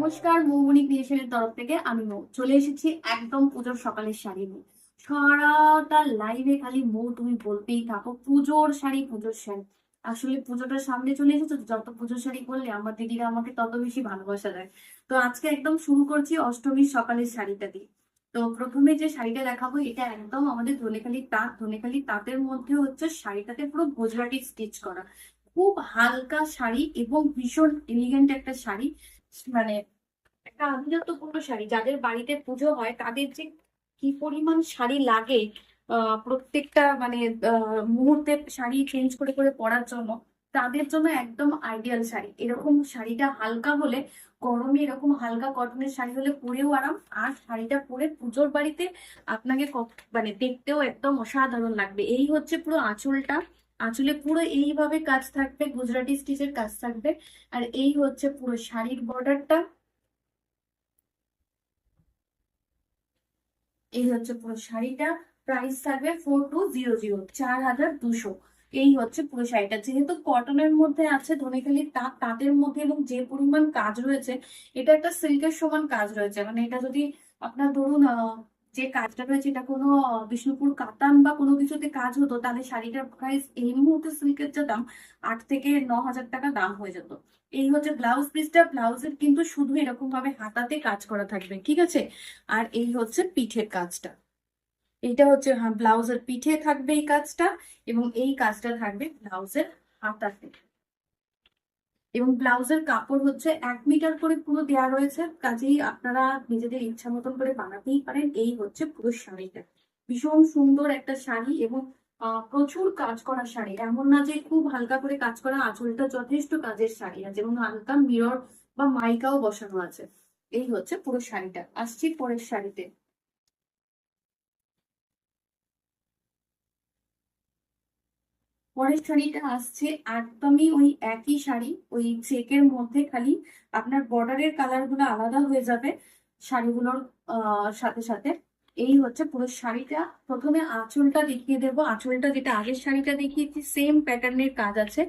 নমস্কার, মৌবনী ক্রিয়েশনের তরফ থেকে আমি মৌ চলে এসেছি একদম পুজোর সকালের শাড়ি নিয়ে। সারাটা লাইভে খালি মৌ তুমি বলতেই থাকো পুজোর শাড়ি পুজোর শাড়ি। আসলে পুজোটার সামনে চলে এসেছো তো, যত পুজোর শাড়ি পরলে আমার দিদিরা আমাকে তত বেশি ভালোবাসা দেয়। তো আজকে একদম শুরু করছি অষ্টমীর সকালের শাড়িটা দিয়ে। তো প্রথমে যে শাড়িটা দেখাবো এটা একদম আমাদের ধনেখালি তাঁতের মধ্যে হচ্ছে শাড়িটাতে পুরো গুজরাটি স্টিচ করা। খুব হালকা শাড়ি এবং ভীষণ এলিগেন্ট একটা শাড়ি। মানে একটা আভিজাত্যপূর্ণ শাড়ি, যাদের বাড়িতে পুজো হয় তাদের যে কি পরিমাণ শাড়ি লাগে প্রত্যেকটা মুহূর্তে শাড়ি চেঞ্জ করে করে পরার জন্য, তাদের জন্য একদম আইডিয়াল শাড়ি। এরকম শাড়িটা হালকা হলে, গরমে এরকম হালকা কটনের শাড়ি হলে পরেও আরাম, আর শাড়িটা পরে পুজোর বাড়িতে আপনাকে দেখতেও একদম অসাধারণ লাগবে। এই হচ্ছে পুরো আঁচলটা। আঁচলে পুরো এইভাবে কাজ থাকবে, গুজরাটি স্টিচের কাজ থাকবে। আর এই হচ্ছে পুরো শাড়ির বর্ডারটা। এই হচ্ছে পুরো শাড়িটা। প্রাইস থাকবে 4200, 4200। এই হচ্ছে পুরো শাড়িটা, যেহেতু কটনের মধ্যে আছে, ধনেখালির তাঁতের মধ্যে, এবং যে পরিমাণ কাজ রয়েছে, এটা একটা সিল্কের সমান কাজ রয়েছে। মানে এটা যদি আপনার ধরুন যে কাজটা রয়েছে এটা কোনো বিষ্ণুপুর কাতান বা কোনো কিছুতে কাজ হতো, তাহলে শাড়িটার প্রাইস এই মুহূর্তে সিল্কের যা দাম, 8 থেকে 9 হাজার টাকা দাম হয়ে যেত। এই হচ্ছে ব্লাউজ পিসটা। ব্লাউজের কিন্তু শুধু এরকম ভাবে হাতাতে কাজ করা থাকবে, ঠিক আছে। আর এই হচ্ছে পিঠের কাজটা। এইটা হচ্ছে, হ্যাঁ, ব্লাউজের পিঠে থাকবে এই কাজটা, এবং এই কাজটা থাকবে ব্লাউজের হাতাতে। এবং ব্লাউজের কাপড় হচ্ছে 1 মিটার করে পুরো দেওয়া রয়েছে, কাজেই আপনারা নিজেদের ইচ্ছা মতন করে বানাতেই পারেন। এই হচ্ছে পুরো শাড়িটা। ভীষণ সুন্দর একটা শাড়ি, এবং প্রচুর কাজ করা শাড়ি। এমন না যে খুব হালকা করে কাজ করা, আঁচলটা যথেষ্ট কাজের শাড়ি আছে, এবং হালকা মিরর বা মাইকাও বসানো আছে। এই হচ্ছে পুরো শাড়িটা। আসছি পরের শাড়িতে। পরের শাড়িটা আসছে একদমই ওই একই শাড়ি, ওই চেকের মধ্যে, খালি আপনার বর্ডারের কালার গুলো আলাদা হয়ে যাবে শাড়িগুলোর সাথে সাথে। এই হচ্ছে পুরো শাড়িটা। প্রথমে আঁচলটা দেখিয়ে দেবো। আঁচলটা যেটা আগের শাড়িটা দেখিয়েছি, সেম প্যাটার্নের কাজ আছে।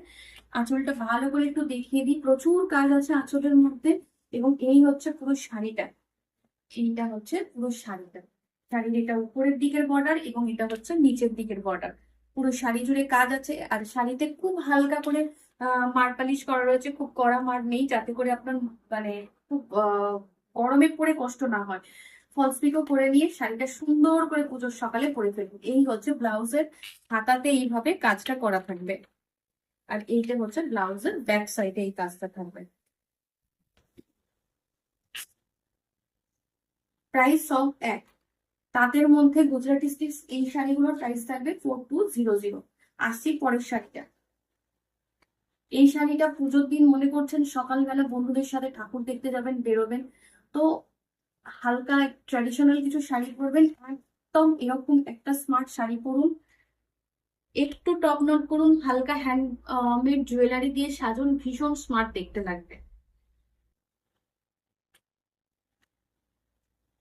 আঁচলটা ভালো করে একটু দেখিয়ে দিই, প্রচুর কাজ আছে আঁচলের মধ্যে। এবং এই হচ্ছে পুরো শাড়িটা। এইটা হচ্ছে পুরো শাড়িটা। শাড়ির এটা উপরের দিকের বর্ডার, এবং এটা হচ্ছে নিচের দিকের বর্ডার। পুরো শাড়ি জুড়ে কাজ আছে। আর শাড়িতে খুব হালকা করে মার পালিশ করা রয়েছে, খুব কড়া মার নেই, যাতে করে আপনার মানে খুব গরমে পরে কষ্ট না হয়। ফলস পিকও করে নিয়ে শাড়িটা সুন্দর করে পুজোর সকালে পরে ফেলবে। এই হচ্ছে ব্লাউজের হাতাতে এইভাবে কাজটা করা থাকবে। আর এইটা হচ্ছে ব্লাউজের ব্যাক সাইডে এই কাজটা থাকবে। প্রাইস সব এক। তাদের মধ্যে গুজরাটি স্টিচ এই শাড়িগুলোর প্রাইস থাকবে 4200। আসছি পরের শাড়িটা। এই শাড়িটা পুজোর দিন মনে করছেন সকালবেলা বন্ধুদের সাথে ঠাকুর দেখতে যাবেন, বেরোবেন, তো হালকা ট্র্যাডিশনাল কিছু শাড়ি পরবেন, একদম এরকম একটা স্মার্ট শাড়ি পরুন, একটু টপ নট করুন, হালকা হ্যান্ড মেড জুয়েলারি দিয়ে সাজুন, ভীষণ স্মার্ট দেখতে লাগবে।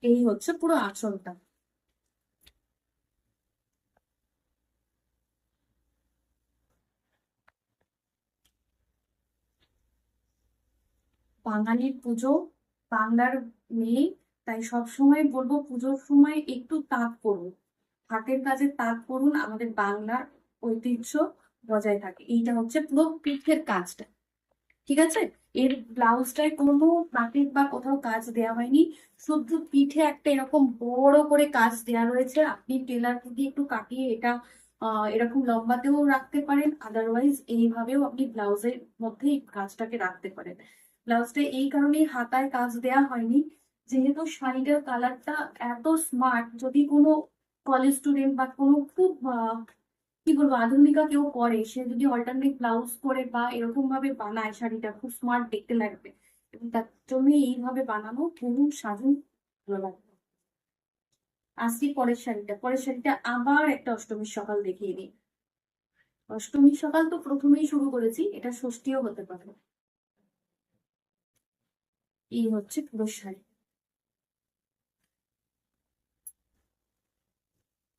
এই হচ্ছে পুরো আঁচলটা। বাঙালির পুজো, বাংলার মেয়ে, তাই সব সময় বলবো পুজোর সময় একটু তাঁত করুন, হাতের কাজে তাঁত করুন, আমাদের বাংলার ঐতিহ্য বজায় থাকে। এইটা হচ্ছে পুরো পিঠের কাজটা, ঠিক আছে। এর ব্লাউজটায় কোনো বাটিক বা কোথাও কাজ দেওয়া হয়নি, শুধু পিঠে একটা এরকম বড় করে কাজ দেওয়া রয়েছে। আপনি টেলারকে দিয়ে একটু কাটিয়ে এটা এরকম লম্বাতেও রাখতে পারেন, আদারওয়াইজ এইভাবেও আপনি ব্লাউজের মধ্যে এই কাজটাকে রাখতে পারেন। ব্লাউজটা এই কারণেই হাতায় কাজ দেওয়া হয়নি, যেহেতু শাড়িটার কালারটা এত স্মার্ট, যদি কোনো কলেজ স্টুডেন্ট বা কোনো খুব কি বলবো আধুনিকা কেউ করে, সে যদি অল্টারনেট ব্লাউজ করে বা এরকম ভাবে বানায়, শাড়িটা খুব স্মার্ট দেখতে লাগবে। এবং তার জন্য এইভাবে বানানো, হলুদ সাজুন, ভালো লাগবে। আসছি পরের শাড়িটা। পরের শাড়িটা আবার একটা অষ্টমীর সকাল দেখিয়ে দিই। অষ্টমীর সকাল তো প্রথমেই শুরু করেছি, এটা ষষ্ঠীও হতে পারে। এই হচ্ছে পুরো শাড়ি।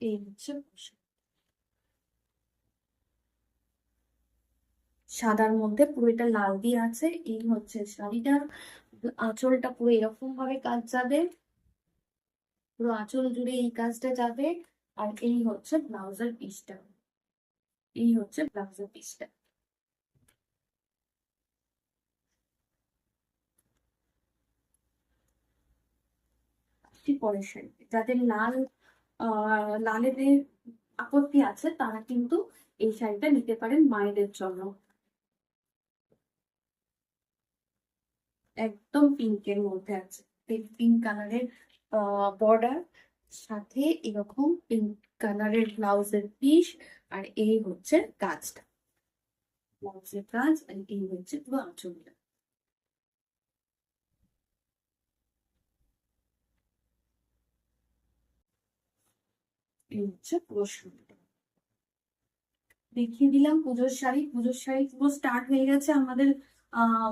এই হচ্ছে পুরো শাড়ি। সাদার মধ্যে পুরো এটা লাল দিয়ে আছে। এই হচ্ছে শাড়িটার আঁচলটা পুরো এরকম ভাবে কাজ যাবে, পুরো আঁচল জুড়ে এই কাজটা যাবে। আর এই হচ্ছে ব্লাউজের পিসটা, এই হচ্ছে ব্লাউজের পিসটা। পরের শাড়ি যাদের লালেদের আপত্তি আছে তারা কিন্তু এই শাড়িটা নিতে পারেন মায়েদের জন্য। একদম পিঙ্কের মধ্যে আছে, পিঙ্ক কালারের বর্ডার, সাথে এরকম পিঙ্ক কালারের ব্লাউজের পিস। আর এই হচ্ছে কাজটা, ব্লাউজের কাজ, আর এই হচ্ছে পুরো আঁচলটা। এই হচ্ছে পুরো শাড়িটা। দেখিয়ে দিলাম পুজোর শাড়ি। পুজোর শাড়ি পুরো স্টার্ট হয়ে গেছে আমাদের আহ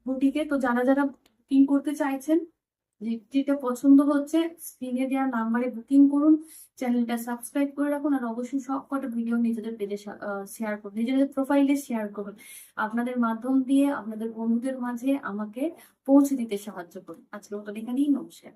বুটিকে। তো যারা যারা বুকিং করতে চাইছেন, যেটা পছন্দ হচ্ছে, স্ক্রিনে দেওয়া নাম্বারে বুকিং করুন। চ্যানেলটা সাবস্ক্রাইব করে রাখুন, আর অবশ্যই সব কটা ভিডিও নিজেদের পেজে শেয়ার করুন, নিজেদের প্রোফাইলে শেয়ার করুন। আপনাদের মাধ্যম দিয়ে আপনাদের বন্ধুদের মাঝে আমাকে পৌঁছে দিতে সাহায্য করুন। আজকের মতো এখানেই, নমস্কার।